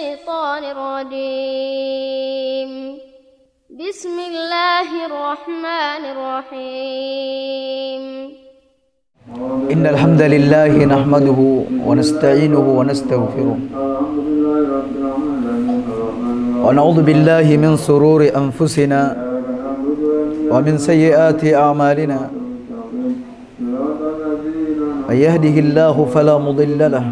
الشيطان الرجيم بسم الله الرحمن الرحيم إن الحمد لله نحمده ونستعينه ونستغفره ونعوذ بالله من شرور أنفسنا ومن سيئات أعمالنا من يهده الله فلا مضل له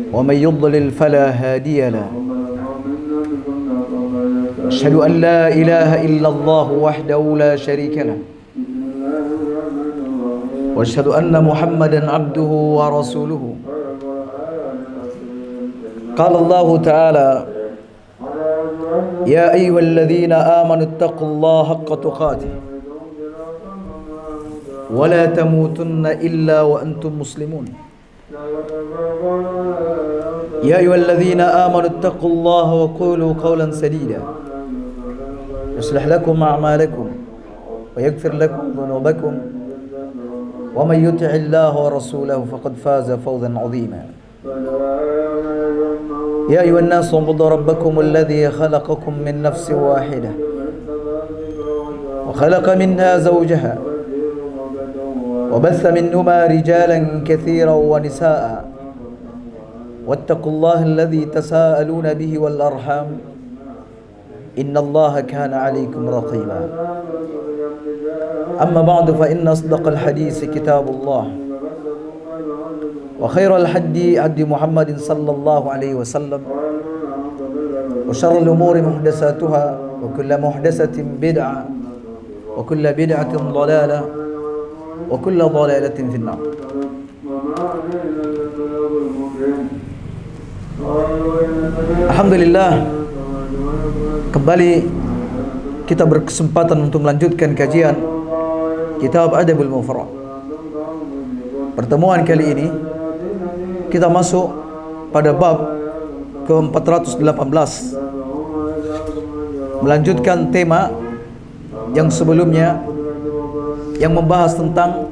ومن يضلل فلا هادي له أشهد أن لا إله إلا الله وحده لا شريك له وأشهد أن محمدا عبده ورسوله قال الله تعالى يا أيها الذين آمنوا اتقوا الله حق تقاته ولا تموتن إلا وأنتم مسلمون يا أيها الذين آمنوا اتقوا الله وقولوا قولا سديدا يصلح لكم أعمالكم ويغفر لكم ذنوبكم ومن يطع الله ورسوله فقد فاز فوزا عظيما يا أيها الناس اعبدوا ربكم الذي خلقكم من نفس واحدة وخلق منها زوجها وبث منهما رجالا كثيرا ونساء واتقوا الله الذي تساءلون به والأرحام إن الله كان عليكم رقيبا أما بعد فإن أصدق الحديث كتاب الله وخير الحدي هدي محمد صلى الله عليه وسلم وشر الأمور محدثاتها وكل محدثة بدعة وكل بدعة ضلالة وكل ضلالة في النار. Alhamdulillah, kembali kita berkesempatan untuk melanjutkan kajian Kitab Adabul Mufrad. Pertemuan kali ini kita masuk pada bab ke-418, melanjutkan tema yang sebelumnya yang membahas tentang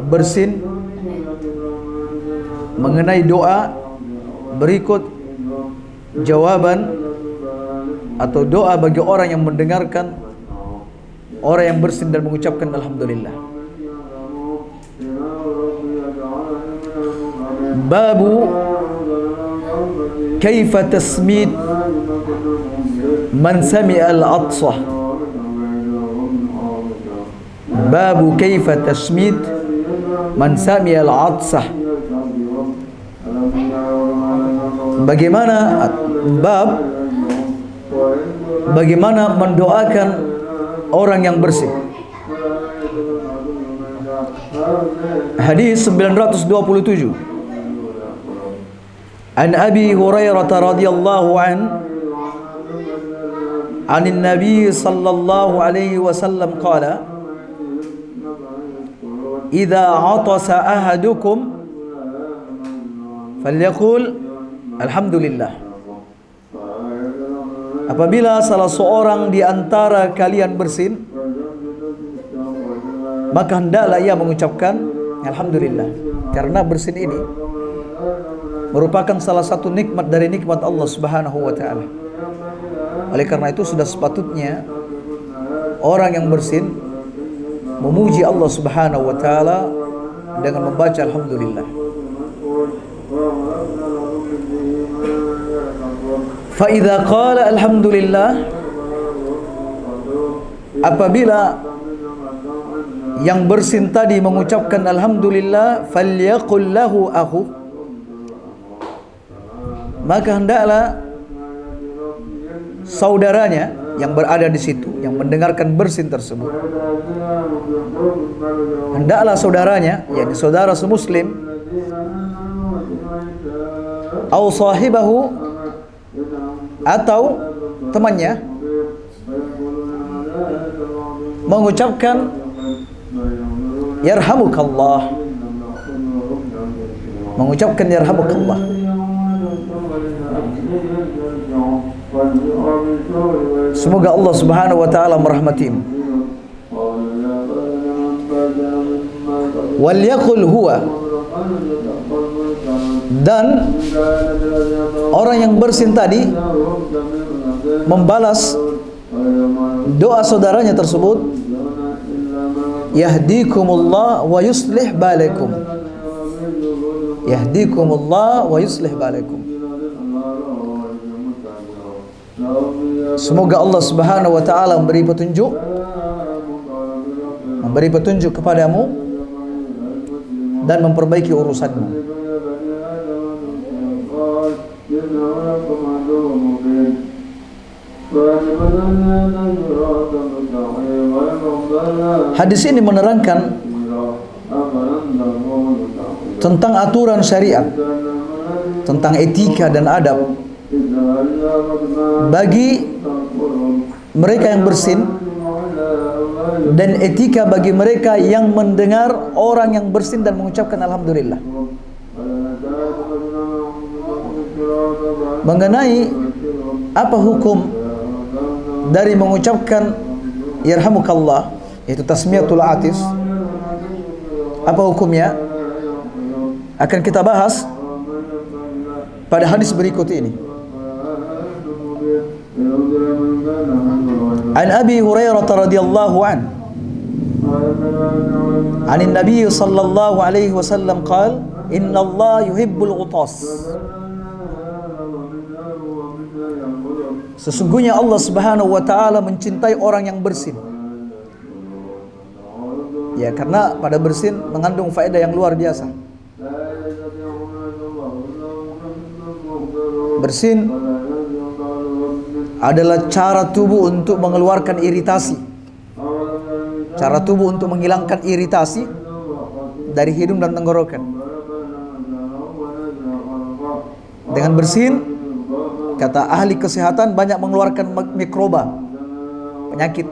bersin mengenai doa. Berikut jawaban atau doa bagi orang yang mendengarkan orang yang bersin dan mengucapkan alhamdulillah. Babu kaifa tasmid man sami'a al-'atsah. Babu kaifa tasmid man sami'a al-'atsah. Bagaimana bagaimana mendoakan orang yang bersih. Hadis 927. An Abi Hurairah radhiyallahu an Nabi sallallahu alaihi wasallam qala idza 'atasa ahadukum falyaqul alhamdulillah. Apabila salah seorang di antara kalian bersin, maka hendaklah ia mengucapkan alhamdulillah, karena bersin ini merupakan salah satu nikmat dari nikmat Allah Subhanahu wa taala. Oleh karena itu sudah sepatutnya orang yang bersin memuji Allah Subhanahu wa taala dengan membaca alhamdulillah. Fa idza qala alhamdulillah, apabila yang bersin tadi mengucapkan alhamdulillah, falyaqul lahu akhu, maka hendaklah saudaranya yang berada di situ, yang mendengarkan bersin tersebut, hendaklah saudaranya, yakni saudara semuslim, au sahibahu, atau temannya, mengucapkan yarhamukallah, mengucapkan yarhamukallah. Semoga Allah Subhanahu wa taala merahmatimu. Wal yaqul huwa, Dan orang yang bersin tadi membalas doa saudaranya tersebut, yahdikumullah wa yuslih balakum. Yahdikumullah wa yuslih balakum. Semoga Allah Subhanahu wa taala memberi petunjuk kepadamu dan memperbaiki urusanmu. Hadis ini menerangkan tentang aturan syariat, tentang etika dan adab bagi mereka yang bersin, dan etika bagi mereka yang mendengar orang yang bersin dan mengucapkan alhamdulillah. Mengenai apa hukum dari mengucapkan yarhamukallah, yaitu tasmiyatul atis, apa hukumnya akan kita bahas pada hadis berikut ini. An Abi Hurairah radhiyallahu an Anin Nabi sallallahu alaihi wasallam qala inna Allah yuhibbul utas. Sesungguhnya Allah Subhanahu wa taala mencintai orang yang bersin. Ya, karena pada bersin mengandung faedah yang luar biasa. Bersin adalah cara tubuh untuk mengeluarkan iritasi. Cara tubuh untuk menghilangkan iritasi dari hidung dan tenggorokan. Dengan bersin, kata ahli kesehatan, banyak mengeluarkan mikroba, penyakit.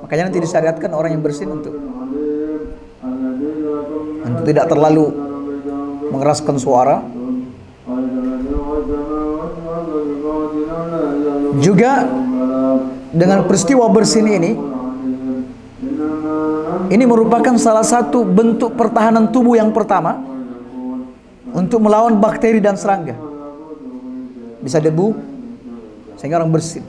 Makanya nanti disyariatkan orang yang bersin untuk tidak terlalu mengeraskan suara. Juga dengan peristiwa bersin ini merupakan salah satu bentuk pertahanan tubuh yang pertama untuk melawan bakteri dan serangga. Bisa debu sehingga orang bersin.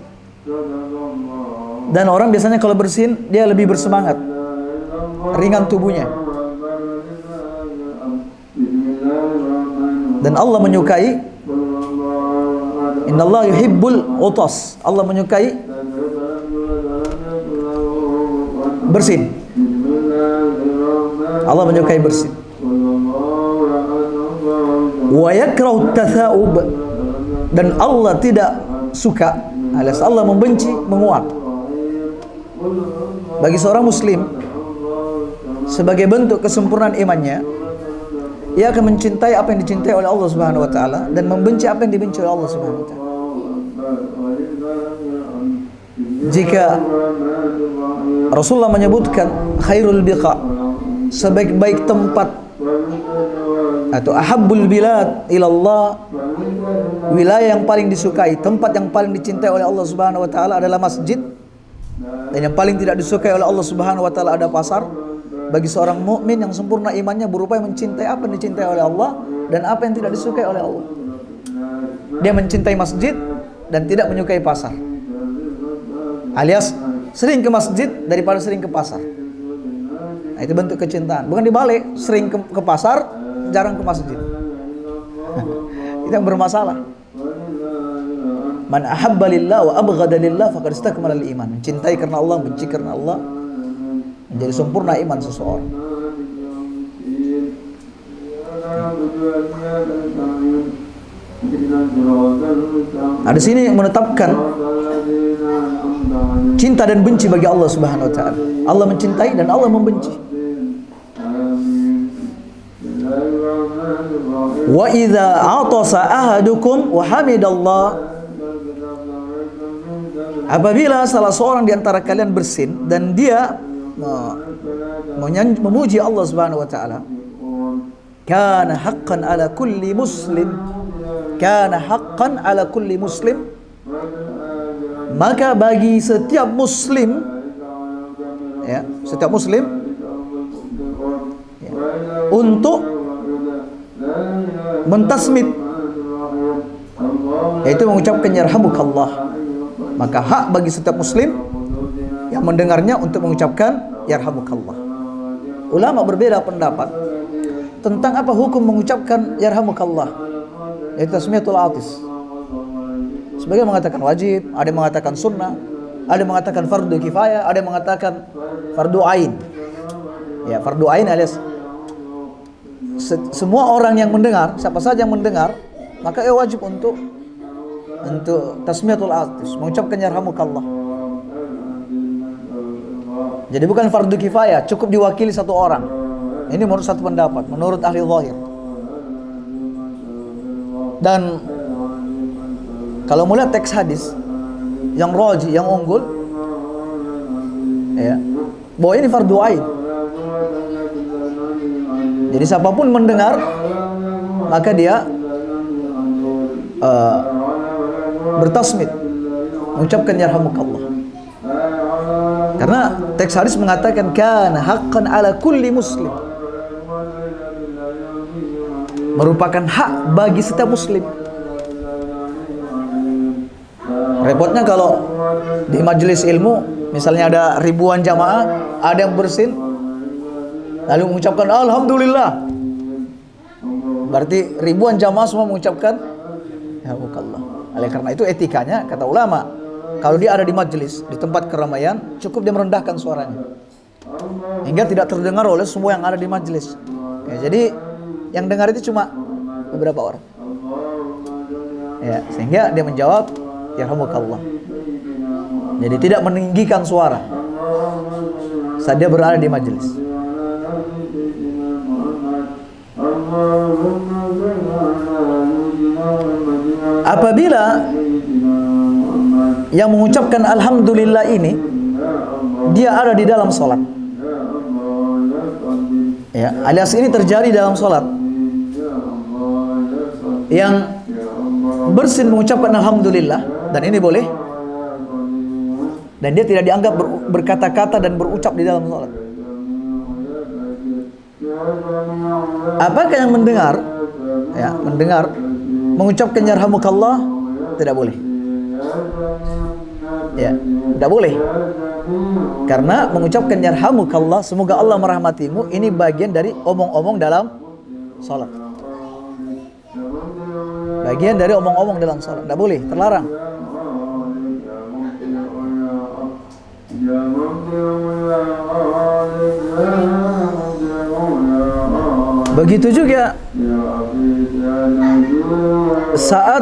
Dan orang biasanya kalau bersin dia lebih bersemangat, ringan tubuhnya. Dan Allah menyukai, innallaha yuhibbul utas. Allah menyukai bersin. Allah menyukai bersin. Wa yakrahu tatha'ub. Dan Allah tidak suka, alias Allah membenci menguap. Bagi seorang muslim, sebagai bentuk kesempurnaan imannya, ia akan mencintai apa yang dicintai oleh Allah Subhanahu wa taala dan membenci apa yang dibenci oleh Allah Subhanahu wa taala. Jika Rasulullah menyebutkan khairul biqa, sebaik-baik tempat atau ahabbul bilad ilallah, wilayah yang paling disukai, tempat yang paling dicintai oleh Allah Subhanahu wa taala adalah masjid, dan yang paling tidak disukai oleh Allah Subhanahu wa taala ada pasar. Bagi seorang mukmin yang sempurna imannya berupaya mencintai apa yang dicintai oleh Allah dan apa yang tidak disukai oleh Allah. Dia mencintai masjid dan tidak menyukai pasar. Alias sering ke masjid daripada sering ke pasar. Nah, itu bentuk kecintaan. Bukan dibalik, sering ke pasar, jarang ke masjid. Itu yang bermasalah. Man ahabba lillah wa abghada lillah faqad istakmala al-iman. Mencintai karena Allah, benci karena Allah, menjadi sempurna iman seseorang. Nah, di sini menetapkan cinta dan benci bagi Allah Subhanahu wa taala. Allah mencintai dan Allah membenci. Wa idza atasa ahadukum wa hamidallah. Apabila salah seorang di antara kalian bersin dan dia memuji Allah Subhanahu wa taala, kana haqqan ala kulli muslim, kana haqqan ala kulli muslim, maka bagi setiap muslim, ya, setiap muslim, ya, untuk mentasmid, yaitu mengucapkan yarhamukallah. Maka hak bagi setiap muslim yang mendengarnya untuk mengucapkan yarhamukallah. Ulama berbeda pendapat tentang apa hukum mengucapkan yarhamukallah, yaitu tasmiyatul atis. Sebagian mengatakan wajib, ada yang mengatakan sunnah, ada yang mengatakan fardu kifayah, ada yang mengatakan fardu ain. Ya, fardu ain alias semua orang yang mendengar, siapa saja yang mendengar, maka ia wajib untuk tasmiyatul atis, mengucapkan yarhamukallah. Jadi bukan fardu kifayah, cukup diwakili satu orang. Ini menurut satu pendapat, menurut ahli zahir. Dan kalau melihat teks hadis yang rajih, yang unggul, ya, bahwa ini fardu ain. Jadi siapapun mendengar, maka dia bertasmid, mengucapkan yarhamukallah. Karena teks hadis mengatakan kana haqqan ala kulli muslim, merupakan hak bagi setiap muslim. Repotnya kalau di majelis ilmu misalnya ada ribuan jamaah, ada yang bersin lalu mengucapkan alhamdulillah, berarti ribuan jamaah semua mengucapkan yarhamukallah. Oleh karena itu etikanya, kata ulama, kalau dia ada di majelis, di tempat keramaian, cukup dia merendahkan suaranya hingga tidak terdengar oleh semua yang ada di majelis. Ya, jadi yang dengar itu cuma beberapa orang. Ya, sehingga dia menjawab yarhamukallah. Jadi tidak meninggikan suara saat dia berada di majelis. Apabila yang mengucapkan alhamdulillah ini dia ada di dalam sholat, ya, alias ini terjadi dalam sholat, yang bersin mengucapkan alhamdulillah, dan ini boleh, dan dia tidak dianggap berkata-kata dan berucap di dalam sholat. Apakah yang mendengar, ya, mendengar mengucapkan yarhamukallah? Tidak boleh. Ya, tidak boleh. Karena mengucapkan yarhamukallah, semoga Allah merahmatimu, ini bagian dari omong-omong dalam salat. Bagian dari omong-omong dalam salat. Tidak boleh, terlarang. Begitu juga saat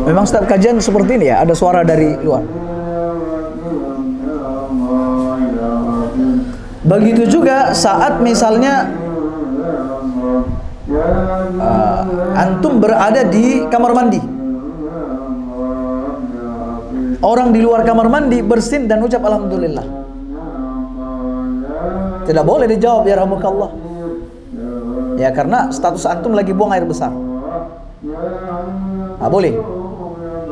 memang setiap kajian seperti ini, ya, ada suara dari luar. Begitu juga saat misalnya antum berada di kamar mandi, orang di luar kamar mandi bersin dan ucap alhamdulillah, tidak boleh dijawab yarhamukallah. Ya, karena status antum lagi buang air besar. Nah, boleh.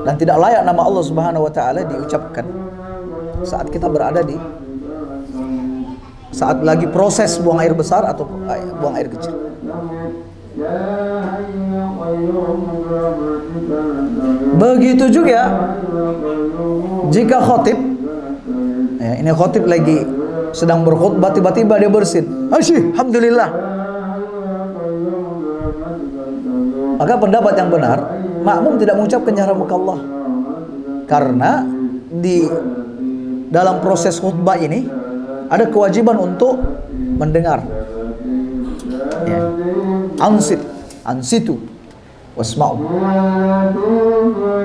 Dan tidak layak nama Allah Subhanahu wa taala diucapkan saat kita berada di saat lagi proses buang air besar atau buang air kecil. Begitu juga jika khotib, ya, ini khotib lagi sedang berkhutbah, tiba-tiba dia bersin, alhamdulillah, maka pendapat yang benar, makmum tidak mengucapkan yarhamukallah, karena di dalam proses khutbah ini ada kewajiban untuk mendengar. Ya. Ansitu wasma'u.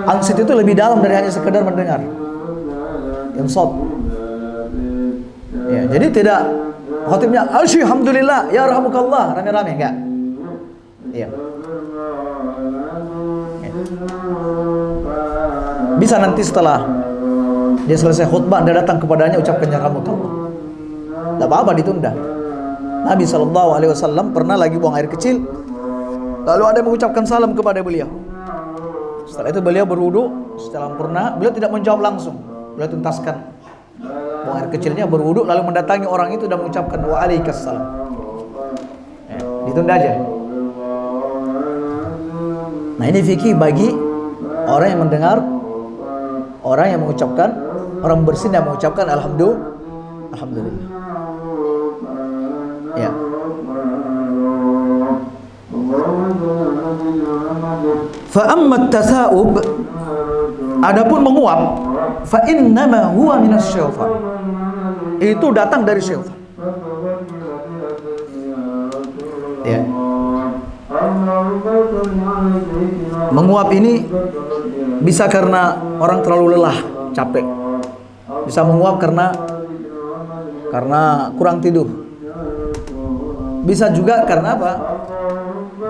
Ansit itu lebih dalam dari hanya sekedar mendengar. Insat. Ya, jadi tidak khotibnya alhamdulillah yarhamukallah rame-rame, enggak. Iya. Ya. Bisa nanti setelah dia selesai khutbah, Anda datang kepadanya ucapkan yarhamukallah. Tidak apa-apa, ditunda. Nabi SAW pernah lagi buang air kecil, lalu ada yang mengucapkan salam kepada beliau. Setelah itu beliau berwudu secara sempurna. Beliau tidak menjawab langsung, beliau tuntaskan buang air kecilnya, berwudu, lalu mendatangi orang itu dan mengucapkan waalaikumsalam. Ditunda aja. Nah, ini fikih bagi orang yang mendengar, orang yang mengucapkan, orang bersin yang mengucapkan alhamdulillah. Ya. Fa amma at-tasa'ub, adapun menguap, fa innama huwa minasyaitan, itu datang dari syaitan. Ya. Menguap ini bisa karena orang terlalu lelah, capek. Bisa menguap karena kurang tidur. Bisa juga karena apa?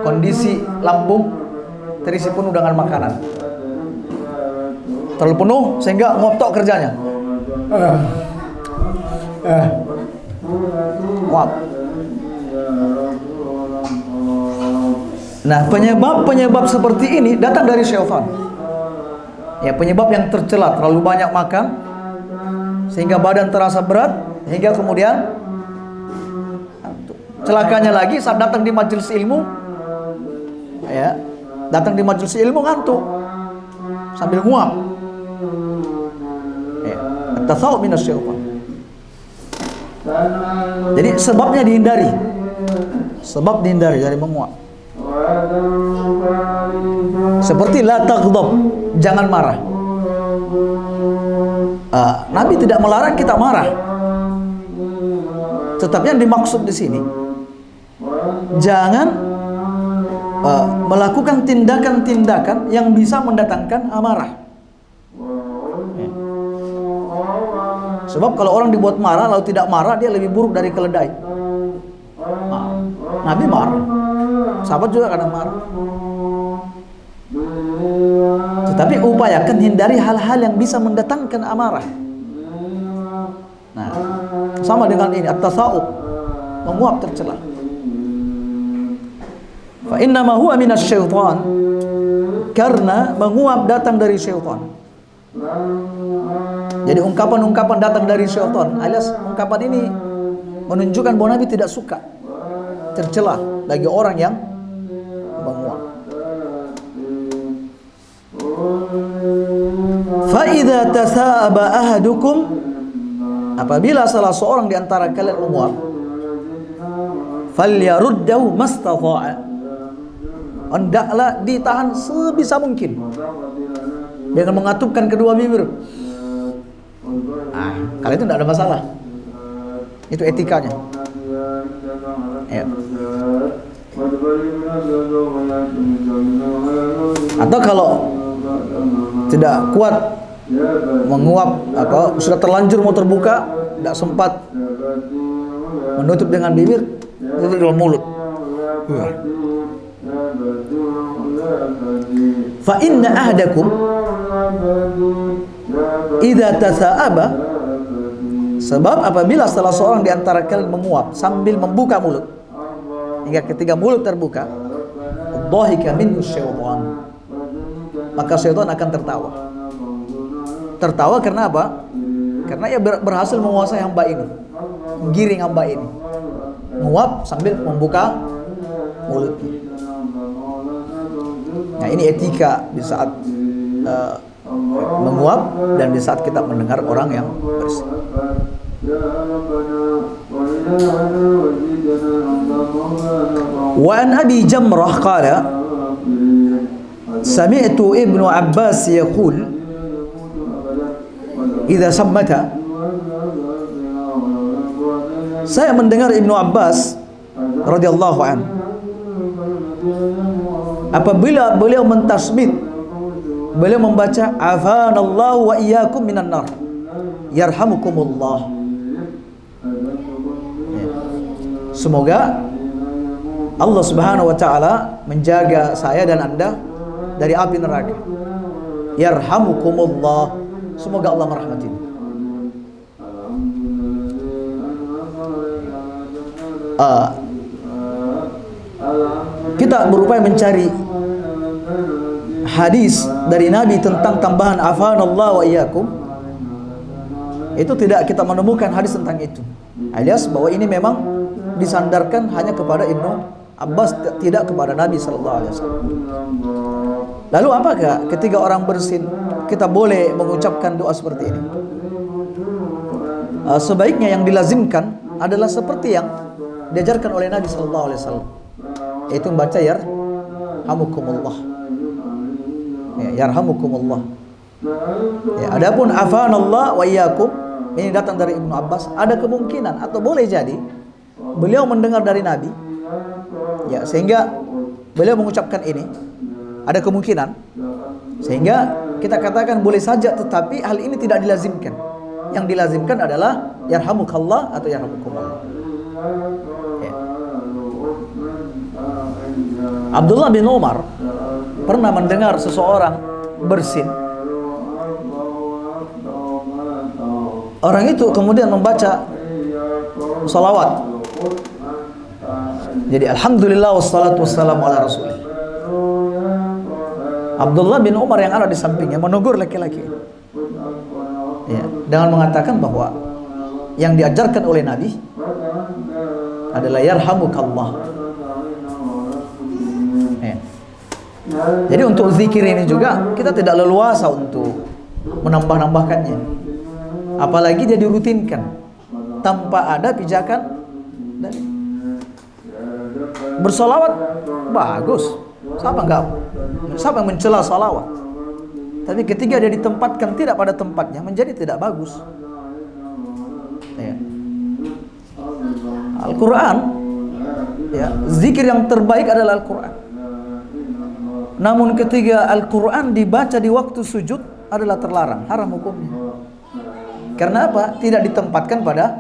Kondisi lambung terisi penuh dengan makanan. Terlalu penuh sehingga nguap tok kerjanya. Nguap. Nah, penyebab seperti ini datang dari syaitan. Ya, penyebab yang tercela, terlalu banyak makan sehingga badan terasa berat, hingga kemudian celakanya lagi saat datang di majelis ilmu, ya, datang di majelis ilmu ngantuk sambil nguap. Ya, at-tasawuf minasyaitan. Jadi sebabnya dihindari. Sebab dihindari dari menguap. Seperti la taghdab, jangan marah. Nabi tidak melarang kita marah. Tetapi yang dimaksud di sini, jangan melakukan tindakan-tindakan yang bisa mendatangkan amarah. Sebab kalau orang dibuat marah lalu tidak marah, dia lebih buruk dari keledai. Nabi marah, sahabat juga kadang marah. Tetapi upayakan hindari hal-hal yang bisa mendatangkan amarah. Nah, sama dengan ini at-tasawuf, menguap tercela. Fa innama huwa minasyaitan, karena menguap datang dari syaitan. Jadi ungkapan-ungkapan datang dari syaitan, alias ungkapan ini menunjukkan bahwa Nabi tidak suka, tercela bagi orang yang menguap. Fa idza tasaba ahadukum, apabila salah seorang di antara kalian menguap, falyaruddahu mastata'a, hendaklah ditahan sebisa mungkin dengan mengatupkan kedua bibir. Kalau itu tidak ada masalah, itu etikanya. Ya. Atau kalau tidak kuat menguap atau sudah terlanjur mau terbuka, tidak sempat menutup dengan bibir, tutup dalam mulut. Fa inna ahdakum idza tasa'aba, sebab apabila salah seorang di antara kalian menguap sambil membuka mulut, hingga ketika mulut terbuka, dhahika minhu syaitan, maka syaitan akan tertawa. Tertawa karena apa? Karena ia berhasil menguasai hamba ini, menggiring hamba ini, menguap sambil membuka mulutnya. Nah, ini etika di saat menguap dan di saat kita mendengar orang yang bersih. Wa an Abi Jamrah qala sami'tu Ibnu Abbas yaqul idza sammata, saya mendengar Ibnu Abbas radhiyallahu an apabila beliau mentasbih, beliau membaca afanallahu wa iyyakum minan nar yarhamukumullah, semoga Allah Subhanahu wa taala menjaga saya dan Anda dari api neraka. Yarhamukumullah, semoga Allah merahmati. Kita berupaya mencari hadis dari Nabi tentang tambahan afanallahu wa iyyakum. Itu tidak kita menemukan hadis tentang itu. Alias bahwa ini memang disandarkan hanya kepada Ibnu Abbas, tidak kepada Nabi sallallahu alaihi wasallam. Lalu apakah ketika orang bersin kita boleh mengucapkan doa seperti ini? Sebaiknya yang dilazimkan adalah seperti yang diajarkan oleh Nabi sallallahu alaihi wasallam, yaitu membaca yarhamukumullah. Yarhamukumullah. Adapun afanallah wa iyyakum, ini datang dari Ibnu Abbas, ada kemungkinan atau boleh jadi beliau mendengar dari Nabi, sehingga beliau mengucapkan ini, ada kemungkinan, sehingga kita katakan boleh saja, tetapi hal ini tidak dilazimkan. Yang dilazimkan adalah yarhamukallah atau yarhamukumullah. Abdullah bin Umar pernah mendengar seseorang bersin. Orang itu kemudian membaca salawat. Jadi alhamdulillah wassalatu wassalamu ala rasulillah. Abdullah bin Umar yang ada di sampingnya menegur laki-laki, dengan mengatakan bahwa yang diajarkan oleh Nabi adalah yarhamukallah. Jadi untuk zikir ini juga kita tidak leluasa untuk menambah-nambahkannya. Apalagi dia dirutinkan tanpa ada pijakan dari bersolawat bagus. Siapa yang mencela salawat? Tapi ketika dia ditempatkan tidak pada tempatnya, menjadi tidak bagus. Al-Quran, zikir yang terbaik adalah Al-Quran. Namun ketika Al-Quran dibaca di waktu sujud adalah terlarang, haram hukumnya. Karena apa? Tidak ditempatkan pada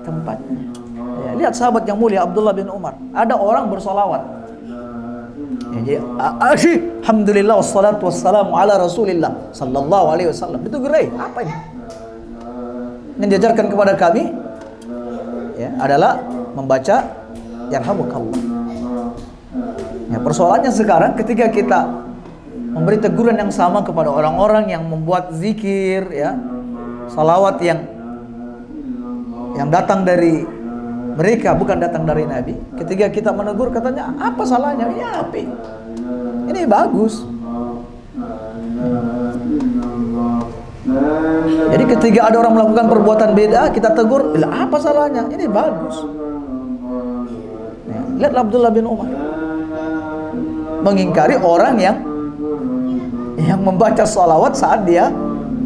tempatnya. Lihat sahabat yang mulia Abdullah bin Umar, ada orang bersolawat. Alhamdulillah wassalatu wassalamu ala rasulillah sallallahu alaihi wasallam. Itu gerai, apa ini? Yang diajarkan kepada kami adalah membaca yarhamukallah. Persoalannya sekarang ketika kita memberi teguran yang sama kepada orang-orang yang membuat zikir, salawat yang datang dari mereka, bukan datang dari Nabi. Ketika kita menegur, katanya apa salahnya? Ini apa? Ini bagus. Jadi ketika ada orang melakukan perbuatan beda, kita tegur, apa salahnya? Ini bagus. Lihatlah Abdullah bin Umar mengingkari orang yang membaca salawat saat dia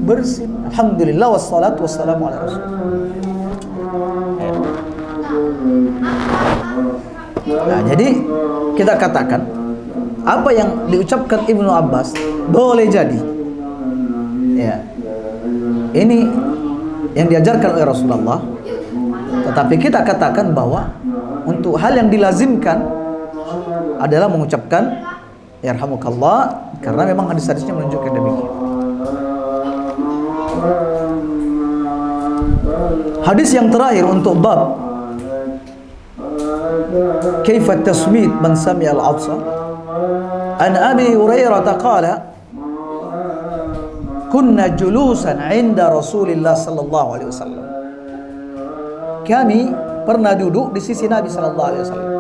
bersin. Alhamdulillah wassalatu wassalamu ala rasul. Jadi kita katakan apa yang diucapkan Ibnu Abbas boleh jadi ini yang diajarkan oleh Rasulullah, tetapi kita katakan bahwa untuk hal yang dilazimkan adalah mengucapkan yarhamukallah, karena memang hadis-hadisnya menunjukkan demikian. Hadis yang terakhir untuk bab kaifa tasmid man sami'a al-'atsa, an Abi Hurairah qala kunna julusan 'inda Rasulillah sallallahu alaihi wasallam. Kami pernah duduk di sisi Nabi sallallahu alaihi wasallam.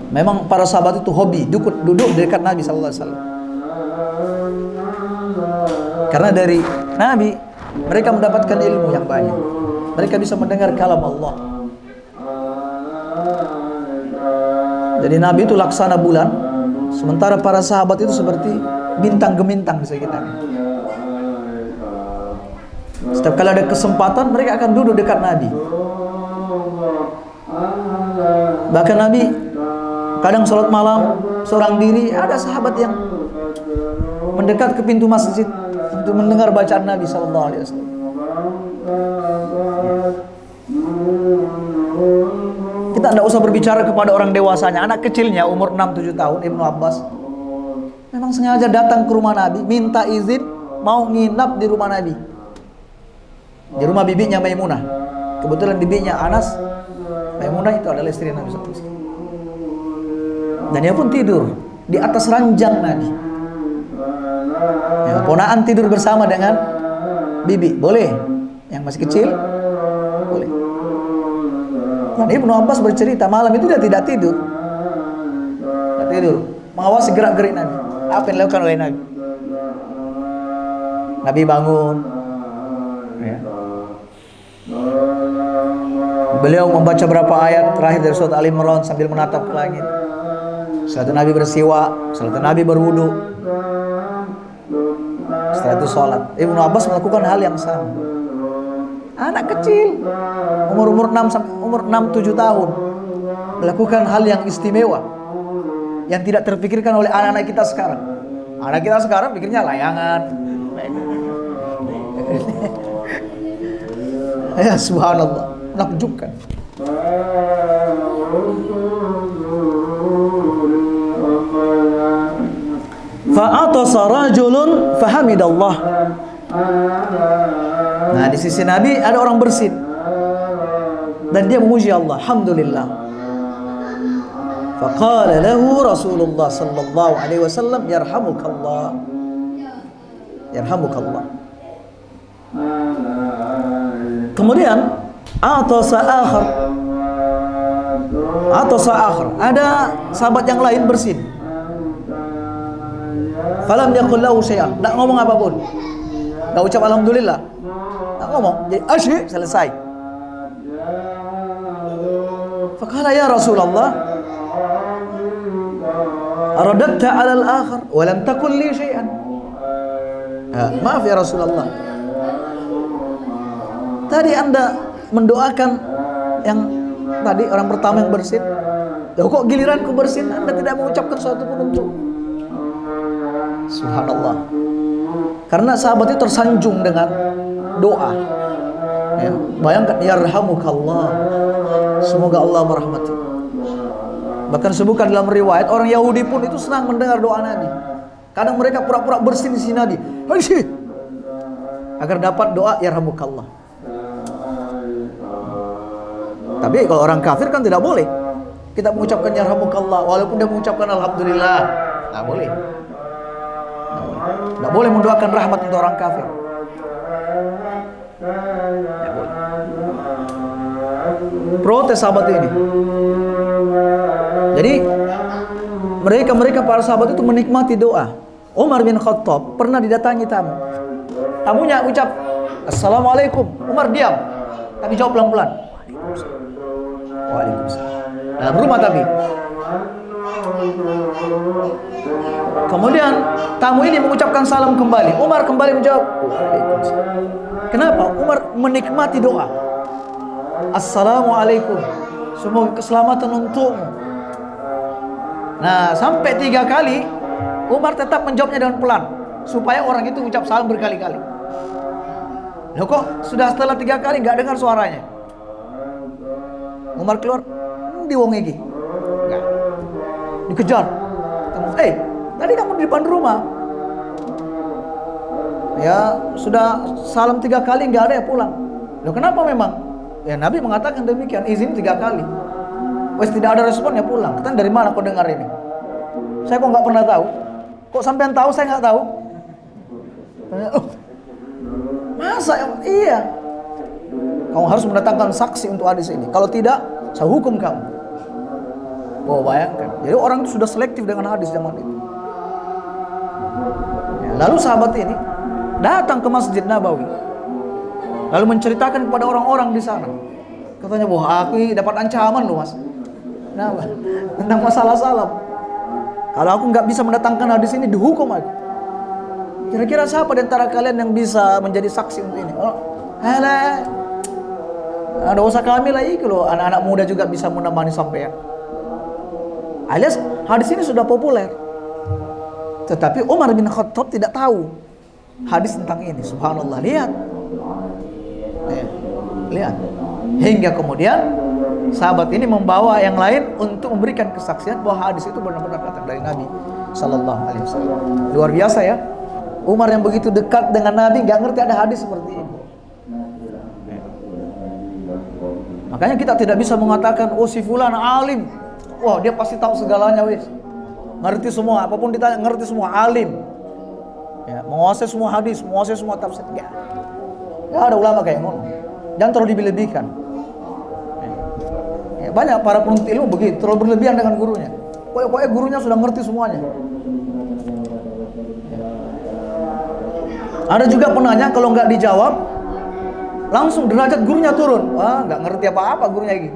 Memang para sahabat itu hobi duduk dekat Nabi sallallahu alaihi wasallam. Karena dari Nabi mereka mendapatkan ilmu yang banyak. Mereka bisa mendengar kalam Allah. Jadi Nabi itu laksana bulan, sementara para sahabat itu seperti bintang gemintang di sekitarnya. Setiap kali ada kesempatan mereka akan duduk dekat Nabi. Bahkan Nabi kadang sholat malam seorang diri, ada sahabat yang mendekat ke pintu masjid untuk mendengar bacaan Nabi sallallahu alaihi wasallam. Kita tidak usah berbicara kepada orang dewasanya, anak kecilnya umur 6-7 tahun, Ibnu Abbas memang sengaja datang ke rumah Nabi, minta izin mau nginap di rumah Nabi, di rumah bibinya Maimunah. Kebetulan bibinya Anas, Maimunah itu adalah istri Nabi sallallahu alaihi wasallam. Dan dia pun tidur di atas ranjang Nabi. Keponaan tidur bersama dengan bibi, boleh. Yang masih kecil, boleh. Dan Ibnu Abbas bercerita malam itu dia tidak tidur. Tidak tidur, mengawasi gerak-gerik Nabi. Apa yang dilakukan oleh Nabi? Nabi bangun, ya. Beliau membaca berapa ayat terakhir dari surat Al-Imran sambil menatap ke langit. Setelah itu Nabi bersiwak, setelah itu Nabi berwudu. Setelah itu sholat. Ibnu Abbas melakukan hal yang sama. Anak kecil, umur 6-7 tahun, melakukan hal yang istimewa, yang tidak terpikirkan oleh anak-anak kita sekarang. Anak kita sekarang pikirnya layangan. Ya subhanallah, menakjubkan. Fa'atasa rajulun fahamidallah. Nah, di sisi Nabi ada orang bersin dan dia memuji Allah, alhamdulillah. Faqala lahu Rasulullah sallallahu alaihi wasallam, yarhamukallah. Yarhamukallah. Kemudian atasa akhar, ada sahabat yang lain bersin. Falam yaqul lahu syai'an, enggak ngomong apapun. Enggak ucap alhamdulillah. Enggak ngomong, jadi asyik selesai. Faqala ya Rasulullah, aradatta 'ala al-akhar wa lam taqul li syai'an. Maaf ya Rasulullah, tadi Anda mendoakan yang tadi orang pertama yang bersin, loh kok giliranku bersin Anda tidak mengucapkan sesuatu pun untuk. Subhanallah. Karena sahabat itu tersanjung dengan doa. Ya, bayangkan, yarhamukallah, semoga Allah merahmati. Bahkan sebutkan dalam riwayat, orang Yahudi pun itu senang mendengar doa Nabi. Kadang mereka pura-pura bersin di sini Nabi, agar dapat doa yarhamukallah. Tapi kalau orang kafir kan tidak boleh kita mengucapkan yarhamukallah walaupun dia mengucapkan alhamdulillah. Tidak boleh. Tidak boleh mendoakan rahmat untuk orang kafir. Tidak boleh. Protes sahabat ini. Jadi mereka para sahabat itu menikmati doa. Umar bin Khattab pernah didatangi tamu. Tamunya ucap assalamualaikum. Umar diam, tapi jawab pelan-pelan. Waalaikumsalam. Dalam rumah tapi. Kemudian tamu ini mengucapkan salam kembali. Umar kembali menjawab waalaikumsalam. Kenapa? Umar menikmati doa. Assalamualaikum, semoga keselamatan untukmu. Nah, sampai 3 kali Umar tetap menjawabnya dengan pelan supaya orang itu ucap salam berkali-kali. Loh kok sudah setelah 3 kali nggak dengar suaranya? Umar keluar, diwongegi, nggak, dikejar. Tadi kamu di depan rumah. Ya sudah salam 3 kali nggak ada ya pulang. Loh kenapa memang? Ya Nabi mengatakan demikian, izin 3 kali. Wes tidak ada respon ya pulang. Katanya dari mana kau dengar ini? Saya kok nggak pernah tahu. Kok sampean tahu saya nggak tahu? Masa ya? Iya. Kamu harus mendatangkan saksi untuk hadis ini. Kalau tidak, saya hukum kamu. Oh bayangkan. Jadi orang itu sudah selektif dengan hadis zaman itu. Ya, lalu sahabat ini datang ke Masjid Nabawi, lalu menceritakan kepada orang-orang di sana. Katanya, wah aku dapat ancaman loh mas. Nah, tentang masalah salam. Kalau aku nggak bisa mendatangkan hadis ini, dihukum aku. Kira-kira siapa di antara kalian yang bisa menjadi saksi untuk ini? Oh, ada usah kami lah itu loh. Anak-anak muda juga bisa menemani sampean. Alias hadis ini sudah populer. Tetapi Umar bin Khattab tidak tahu hadis tentang ini. Subhanallah, lihat. Lihat. Hingga kemudian sahabat ini membawa yang lain untuk memberikan kesaksian bahwa hadis itu benar-benar datang dari Nabi sallallahu alaihi wasallam. Luar biasa ya. Umar yang begitu dekat dengan Nabi nggak ngerti ada hadis seperti ini. Makanya kita tidak bisa mengatakan oh si fulan alim. Wah, dia pasti tahu segalanya wis. Ngerti semua, apapun ditanya ngerti semua, alim. Ya, menguasai semua hadis, menguasai semua tafsir. Enggak ada ulama kayak ngono. Jangan terlalu dilebihkan. Ya, banyak para penuntut ilmu begitu, terlalu berlebihan dengan gurunya. Pokoknya gurunya sudah ngerti semuanya. Ada juga penanya kalau nggak dijawab, langsung derajat gurunya turun. Wah, nggak ngerti apa-apa gurunya ini.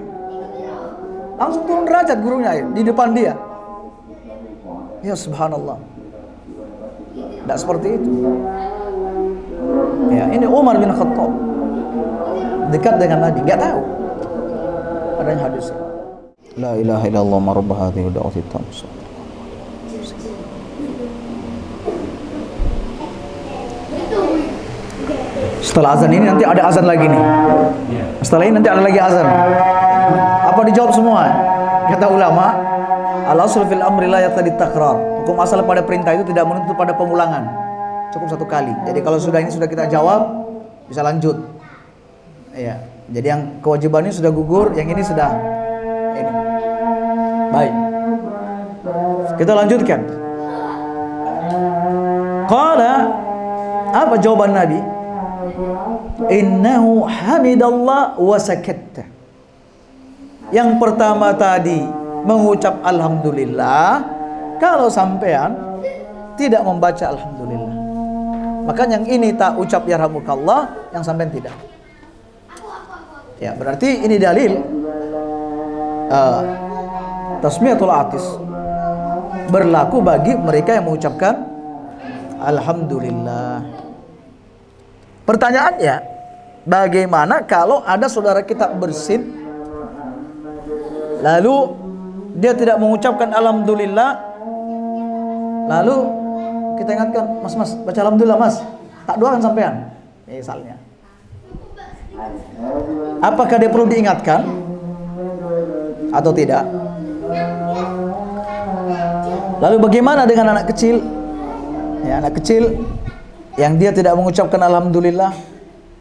Langsung turun derajat gurunya di depan dia. Ya subhanallah. Tidak seperti itu. Ya, ini Umar bin Khattab dekat dengan Nabi, nggak tahu adanya hadis. La ilaha illallah marabba hadhihi da'wati tamsa. Setelah azan ini nanti ada azan lagi nih. Setelah ini nanti ada lagi azan. Apa dijawab semua? Kata ulama, al-asl fil amri la yaqtadi takrar. Hukum asal pada perintah itu tidak menuntut pada pengulangan. Cukup satu kali. Jadi kalau sudah kita jawab, bisa lanjut. Iya. Jadi yang kewajiban ini sudah gugur, yang ini sudah ini. Baik. Kita lanjutkan. Qala, apa jawaban Nabi? Innahu hamidallah wa sakatta. Yang pertama tadi mengucap alhamdulillah, kalau sampean tidak membaca alhamdulillah. Maka yang ini tak ucap yarhamukallah, yang sampean tidak. Ya, berarti ini dalil tasmiyatul atis berlaku bagi mereka yang mengucapkan alhamdulillah. Pertanyaannya, bagaimana kalau ada saudara kita bersin, lalu dia tidak mengucapkan alhamdulillah, lalu kita ingatkan, mas baca alhamdulillah mas, tak doakan sampean, misalnya. Apakah dia perlu diingatkan atau tidak? Lalu bagaimana dengan anak kecil? Ya, anak kecil yang dia tidak mengucapkan alhamdulillah,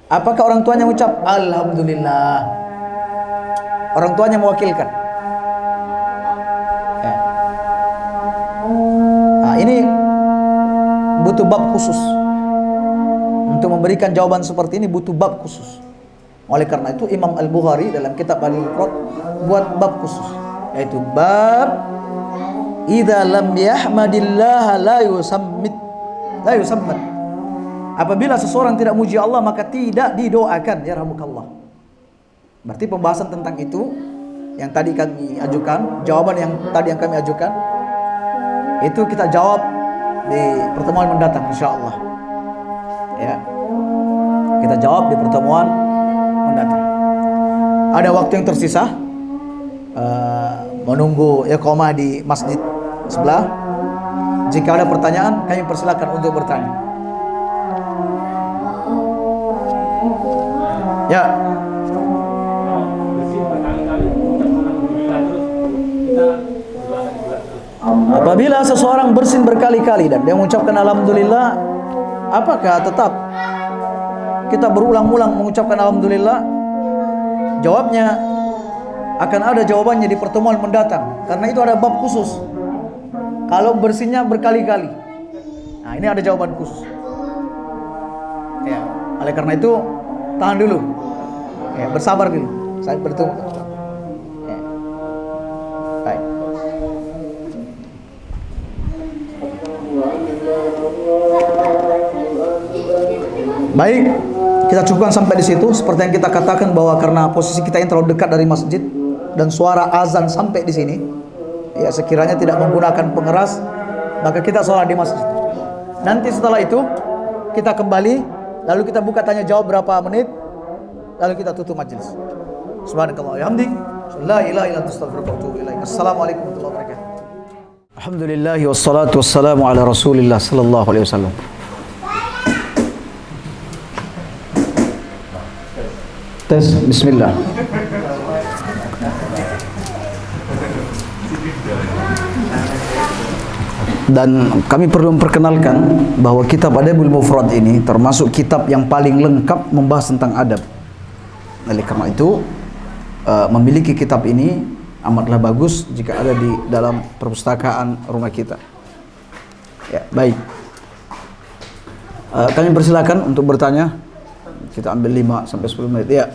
apakah orang tuanya mengucap alhamdulillah? Orang tuanya mewakilkan. Ya. Nah, ini butuh bab khusus. Untuk memberikan jawaban seperti ini butuh bab khusus. Oleh karena itu Imam Al-Bukhari dalam kitab Al-Mufrad buat bab khusus, yaitu bab idza lam yahmadillah la yusammit. Apabila seseorang tidak muji Allah maka tidak didoakan yarhamukallah. Berarti pembahasan tentang itu yang tadi kami ajukan, jawaban yang tadi yang kami ajukan itu kita jawab di pertemuan mendatang insyaallah. Ya. Kita jawab di pertemuan mendatang. Ada waktu yang tersisa menunggu iqamah di masjid sebelah. Jika ada pertanyaan, kami persilakan untuk bertanya. Ya. Apabila seseorang bersin berkali-kali dan dia mengucapkan alhamdulillah, apakah tetap kita berulang-ulang mengucapkan alhamdulillah? Jawabnya akan ada jawabannya di pertemuan mendatang, karena itu ada bab khusus. Kalau bersinnya berkali-kali, nah ini ada jawaban khusus. Ya, oleh karena itu tahan dulu, ya, bersabar dulu. Saya bertemu. Ya. Baik. Baik, kita cukupkan sampai di situ. Seperti yang kita katakan bahwa karena posisi kita yang terlalu dekat dari masjid dan suara azan sampai di sini, ya sekiranya tidak menggunakan pengeras, maka kita sholat di masjid. Nanti setelah itu kita kembali, lalu kita buka tanya jawab berapa menit, lalu kita tutup majelis. Subhanakallah wa bihamdik, la ilaha illa anta astaghfiruka wa atubu ilaik. Assalamualaikum warahmatullahi wabarakatuh. Alhamdulillah wassalatu wassalamu ala Rasulillah sallallahu alaihi wasallam. Tes, bismillah. Dan kami perlu memperkenalkan bahwa kitab Adabul Mufrad ini termasuk kitab yang paling lengkap membahas tentang adab. Oleh karena itu, memiliki kitab ini amatlah bagus jika ada di dalam perpustakaan rumah kita. Ya, baik. Kami persilakan untuk bertanya. Kita ambil 5 sampai 10 menit. Ya.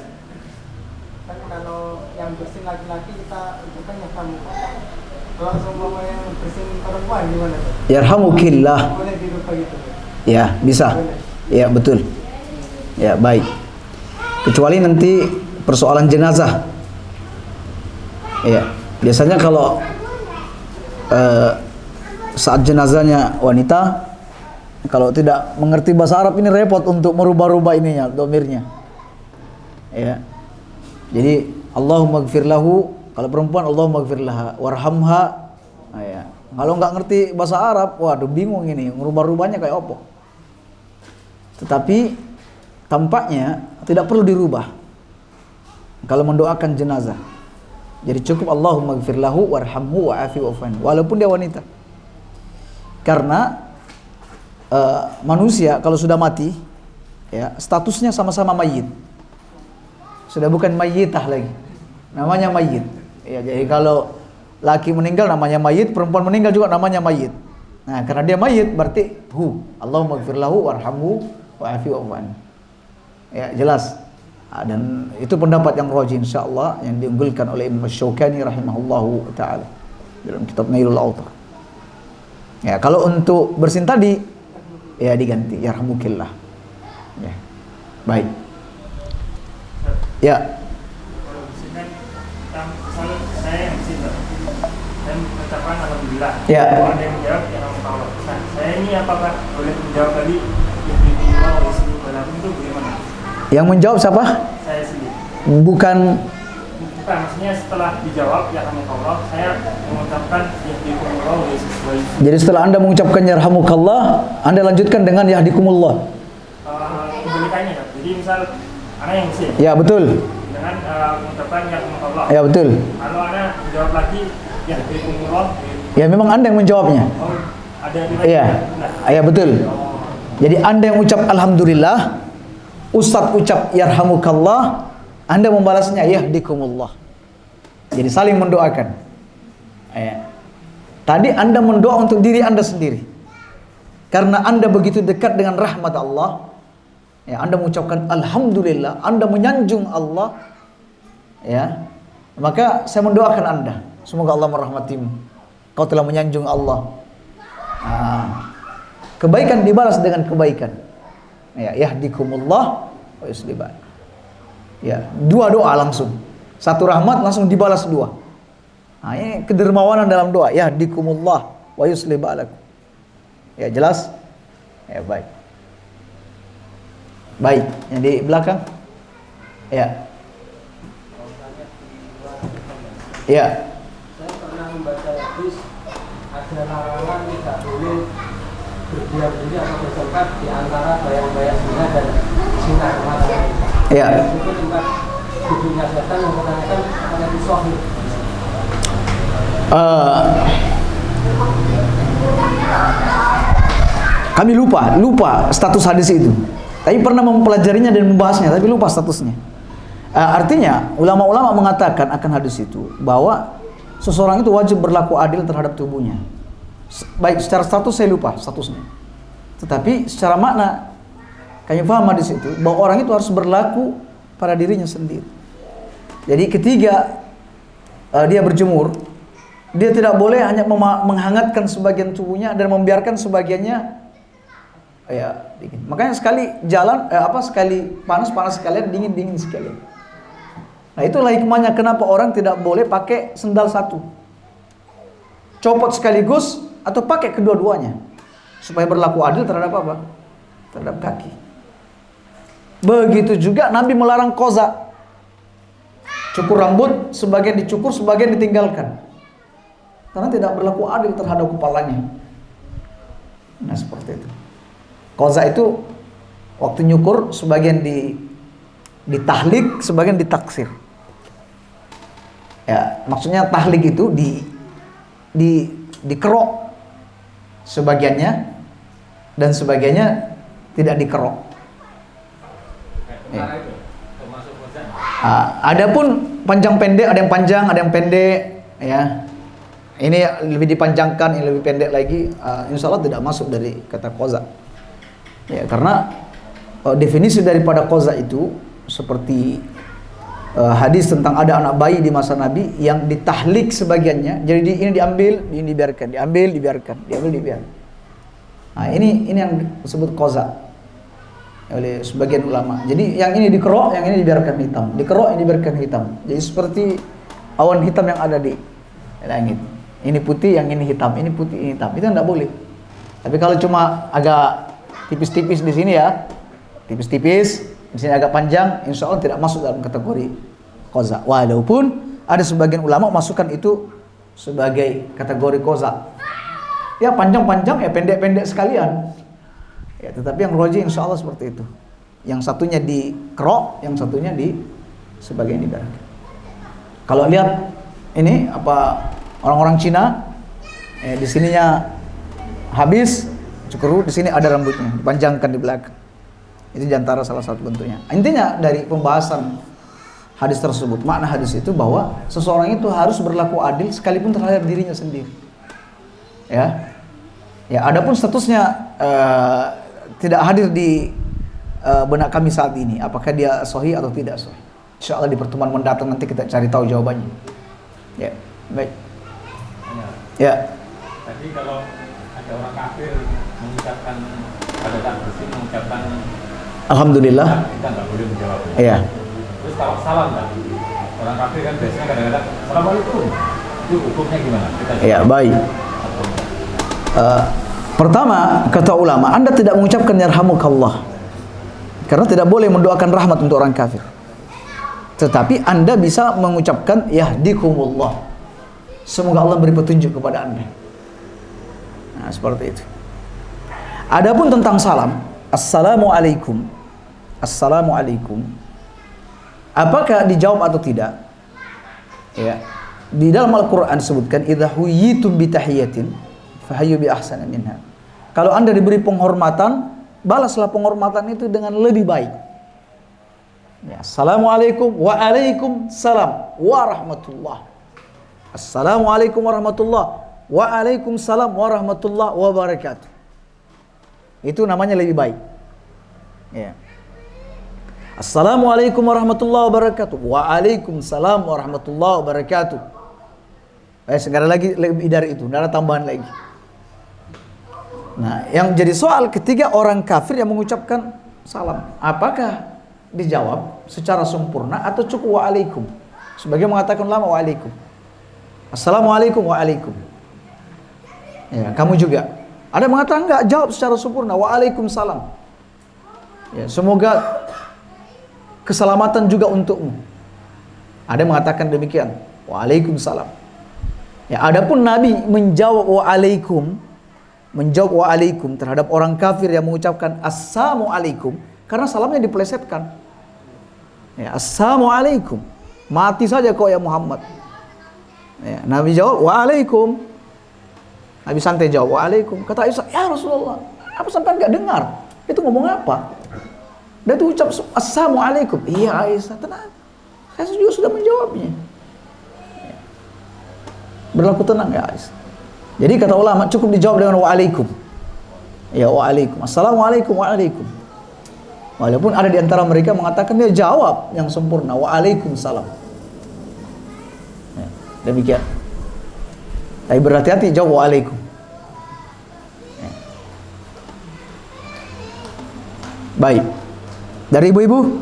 Kan kalau yang bersin laki-laki kita itu kan yang kamu. Kalau semua yang bersin perempuan gimana tuh? Yarhamukillah. Boleh dirubah gitu. Ya, bisa. Ya, betul. Ya, baik. Kecuali nanti persoalan jenazah. Ya, biasanya kalau saat jenazahnya wanita, kalau tidak mengerti bahasa Arab ini repot untuk merubah-rubah ininya, domirnya. Ya. Jadi Allahumma gfir lahu, kalau perempuan Allahumma gfir laha warhamha. Ya. Kalau nggak ngerti bahasa Arab, waduh bingung ini, merubah-rubahnya kayak apa. Tetapi tampaknya tidak perlu dirubah kalau mendoakan jenazah. Jadi cukup Allahumma gfir lahu warhamhu wa'afi wa'fu walaupun dia wanita. Karena manusia kalau sudah mati, ya statusnya sama-sama mayit. Sudah bukan mayyitah lagi, namanya mayit. Ya, jadi kalau laki meninggal namanya mayit, perempuan meninggal juga namanya mayit. Nah, karena dia mayit berarti Allahumma gfir lahu warhamhu wa'afi wa'fu. Ya, jelas. Dan itu pendapat yang rajih insyaallah yang diunggulkan oleh Imam Syaukani rahimahullahu taala dalam kitab Nailul Autar. Ya, kalau untuk bersin tadi ya diganti yarhamukillah. Ya. Baik. Ya. Saya yang bersin, saya mengucapkan alhamdulillah. Ya. Ada yang menjawab yarhamukallah. Nah, saya ini apakah boleh menjawab tadi yang dalam itu bagaimana? Yang menjawab siapa? Saya sendiri. Bukan, maksudnya setelah dijawab yarhamukallah, saya mengucapkan yahdikumullah wa sesuai. jadi setelah Anda mengucapkan yarhamukallah, Anda lanjutkan dengan yahdikumullah. Kebalikannya, jadi misal anak yang bersin. Ya, betul. Dengan mengucapkan yarhamukallah. Ya, betul. Kalau anak menjawab lagi yahdikumullah. Ya, memang Anda yang menjawabnya. Oh, ada yang Iya. Ya, betul. Jadi Anda yang ucap alhamdulillah, Ustadz ucap yarhamukallah, Anda membalasnya yahdikumullah. Jadi saling mendoakan. Ya. Tadi Anda mendoa untuk diri Anda sendiri. Karena Anda begitu dekat dengan rahmat Allah. Ya, Anda mengucapkan alhamdulillah, Anda menyanjung Allah. Ya. Maka saya mendoakan Anda, semoga Allah merahmatimu. Kau telah menyanjung Allah. Kebaikan dibalas dengan kebaikan. Ya, yahdikumullah wa yuslih balakum. Ya, dua doa langsung. Satu rahmat langsung dibalas dua. Nah, ini kedermawanan dalam doa. Yahdikumullah wa yuslih balakum. Ya, jelas? Ya, baik. Baik, yang di belakang. Ya. Ya. Saya pernah membaca hadis ada larangan tidak boleh berdiam diri atau bertempat di antara bayang-bayang zina dan sinar matahari. Ya. Itu tempat duduknya setan yang menanyakan apakah itu sahih. Kami lupa status hadis itu. Tapi pernah mempelajarinya dan membahasnya, tapi lupa statusnya. Artinya ulama-ulama mengatakan akan hadis itu bahwa seseorang itu wajib berlaku adil terhadap tubuhnya. Baik secara status saya lupa statusnya. Tetapi secara makna kami paham hadis itu bahwa orang itu harus berlaku pada dirinya sendiri. Jadi ketika dia berjemur, dia tidak boleh hanya menghangatkan sebagian tubuhnya dan membiarkan sebagiannya ya dingin. Makanya sekali jalan sekali panas sekalian, dingin sekalian. Nah, itulah hikmahnya kenapa orang tidak boleh pakai sendal satu. Copot sekaligus atau pakai kedua-duanya supaya berlaku adil terhadap apa? Terhadap kaki. Begitu juga Nabi melarang qaza. Cukur rambut, sebagian dicukur, sebagian ditinggalkan. Karena tidak berlaku adil terhadap kepalanya. Nah, seperti itu. Qaza itu waktu nyukur sebagian ditahlik, sebagian ditaksir. Ya, maksudnya tahlik itu dikerok sebagiannya dan sebagiannya tidak dikerok. Ya. Adapun panjang pendek, ada yang panjang, ada yang pendek, ya. Ini lebih dipanjangkan, ini lebih pendek lagi. Insya Allah tidak masuk dari kata qaza. Ya, karena definisi daripada qaza itu seperti hadis tentang ada anak bayi di masa Nabi yang ditahlik sebagiannya, jadi ini diambil, ini dibiarkan, diambil, dibiarkan, diambil, dibiarkan. Nah, ini yang disebut qaza oleh sebagian ulama. Jadi yang ini dikerok, yang ini dibiarkan hitam, dikerok, ini dibiarkan hitam. Jadi seperti awan hitam yang ada di langit. Ini putih, yang ini hitam, ini putih, ini hitam. Itu tidak boleh. Tapi kalau cuma agak tipis-tipis di sini ya, tipis-tipis, di sini agak panjang, insya Allah tidak masuk dalam kategori qaza. Walaupun ada sebagian ulama masukkan itu sebagai kategori qaza. Ya panjang-panjang, ya pendek-pendek sekalian. Ya, tetapi yang roji insya Allah seperti itu. Yang satunya dikerok, yang satunya di sebagian dibiarkan. Kalau lihat ini apa orang-orang Cina, di sininya habis cukur, di sini ada rambutnya, dipanjangkan di belakang. Itu diantara salah satu bentuknya. Intinya dari pembahasan hadis tersebut, makna hadis itu bahwa seseorang itu harus berlaku adil sekalipun terhadap dirinya sendiri. Ya, adapun statusnya tidak hadir di benak kami saat ini, apakah dia sahih atau tidak sahih. Insya Allah di pertemuan mendatang nanti kita cari tahu jawabannya. Ya, baik. Ya. Tadi kalau ada orang kafir mengucapkan pada saat bersih mengucapkan Alhamdulillah, kita nggak boleh menjawab. Iya. Terus kalau salam kan, orang kafir kan biasanya kadang-kadang Assalamualaikum. Itu hukumnya gimana? Iya, baik. Pertama, kata ulama, Anda tidak mengucapkan yarhamukallah karena tidak boleh mendoakan rahmat untuk orang kafir. Tetapi Anda bisa mengucapkan yahdikumullah, semoga Allah beri petunjuk kepada Anda. Nah, seperti itu. Adapun tentang salam, assalamualaikum, assalamualaikum, apakah dijawab atau tidak? Ya, di dalam Al-Quran disebutkan idza huyitum bi tahiyatin fahayyu bi ahsana minha. Kalau Anda diberi penghormatan, balaslah penghormatan itu dengan lebih baik. Ya, assalamualaikum, waalaikumsalam warahmatullah. Assalamualaikum warahmatullah, waalaikumsalam warahmatullah wabarakatuh. Itu namanya lebih baik. Ya. Assalamualaikum warahmatullahi wabarakatuh. Waalaikumsalam warahmatullahi wabarakatuh. Sekali lagi lebih dari itu, tidak ada tambahan lagi. Nah, yang jadi soal ketiga orang kafir yang mengucapkan salam, apakah dijawab secara sempurna atau cukup waalaikum? Sebagian mengatakan ulama waalaikum. Assalamualaikum waalaikum. Ya, kamu juga. Ada yang mengatakan enggak, jawab secara sempurna waalaikumsalam. Ya, semoga keselamatan juga untukmu. Ada yang mengatakan demikian, waalaikumsalam. Ya, adapun Nabi menjawab waalaikum terhadap orang kafir yang mengucapkan assalamualaikum karena salamnya dipelesetkan. Ya, assalamualaikum, mati saja kau ya Muhammad. Ya, Nabi jawab waalaikum. Nabi santai jawab waalaikum. Kata Aisyah, ya Rasulullah, apa sampai enggak dengar? Itu ngomong apa? Dia tuh ucap assalamualaikum. Iya Aisyah, tenang. Saya juga sudah menjawabnya. Ya. Berlaku tenang ya Aisyah. Jadi kata ulama cukup dijawab dengan waalaikum. Ya waalaikum. Assalamualaikum waalaikum. Walaupun ada di antara mereka mengatakan dia jawab yang sempurna waalaikumsalam. Ya, demikian. Tapi berhati-hati jawab waalaikum. Ya. Baik. Dari ibu-ibu?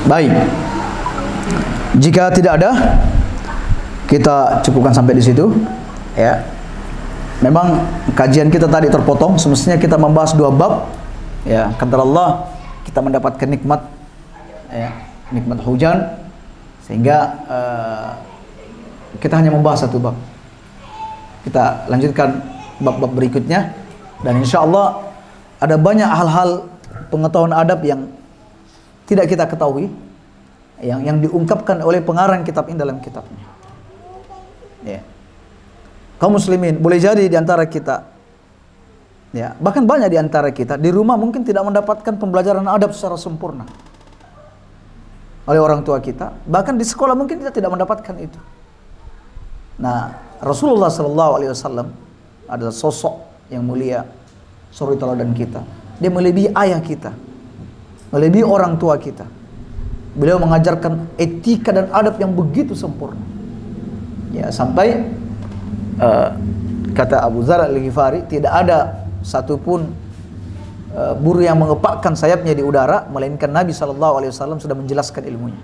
Baik. Jika tidak ada, kita cukupkan sampai di situ. Ya. Memang kajian kita tadi terpotong. Semestinya kita membahas 2 bab. Ya, kata Allah, kita mendapatkan nikmat, ya, nikmat hujan, sehingga kita hanya membahas 1 bab. Kita lanjutkan bab-bab berikutnya, dan insya Allah ada banyak hal-hal pengetahuan adab yang tidak kita ketahui, yang diungkapkan oleh pengarang kitab ini dalam kitabnya. Ya. Kaum muslimin, boleh jadi di antara kita, ya, bahkan banyak di antara kita di rumah mungkin tidak mendapatkan pembelajaran adab secara sempurna. oleh orang tua kita. Bahkan di sekolah mungkin kita tidak mendapatkan itu. Nah, Rasulullah SAW adalah sosok yang mulia, suri teladan kita. Dia melebihi ayah kita, melebihi orang tua kita. Beliau mengajarkan etika dan adab yang begitu sempurna. Ya, sampai kata Abu Dzar Al-Ghifari, tidak ada satupun burung yang mengepakkan sayapnya di udara melainkan Nabi SAW sudah menjelaskan ilmunya.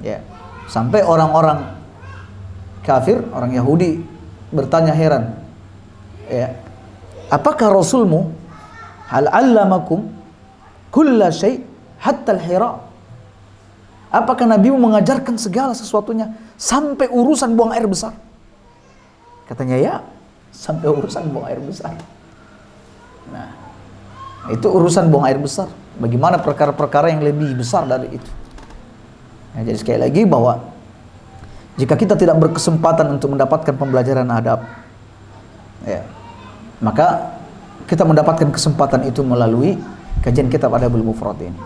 Ya, sampai orang-orang kafir, orang Yahudi bertanya heran, ya, apakah Rasulmu hal 'allamakum kulla syai' hatta al-hira? Apakah Nabimu mengajarkan segala sesuatunya sampai urusan buang air besar? Katanya ya, sampai urusan buang air besar. Nah, itu urusan buang air besar. Bagaimana perkara-perkara yang lebih besar dari itu? Nah, jadi sekali lagi bahwa jika kita tidak berkesempatan untuk mendapatkan pembelajaran adab, ya, maka kita mendapatkan kesempatan itu melalui kajian kitab Adabul Mufrad ini.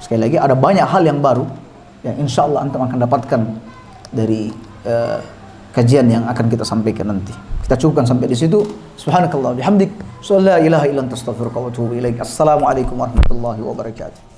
Sekali lagi, ada banyak hal yang baru yang insya Allah antum akan dapatkan dari kajian yang akan kita sampaikan nanti. Kita cukupkan sampai di situ. Subhanakallah bihamdik, la ilaha illa anta astaghfiruka wa atubu ilaik. Assalamualaikum warahmatullahi wabarakatuh.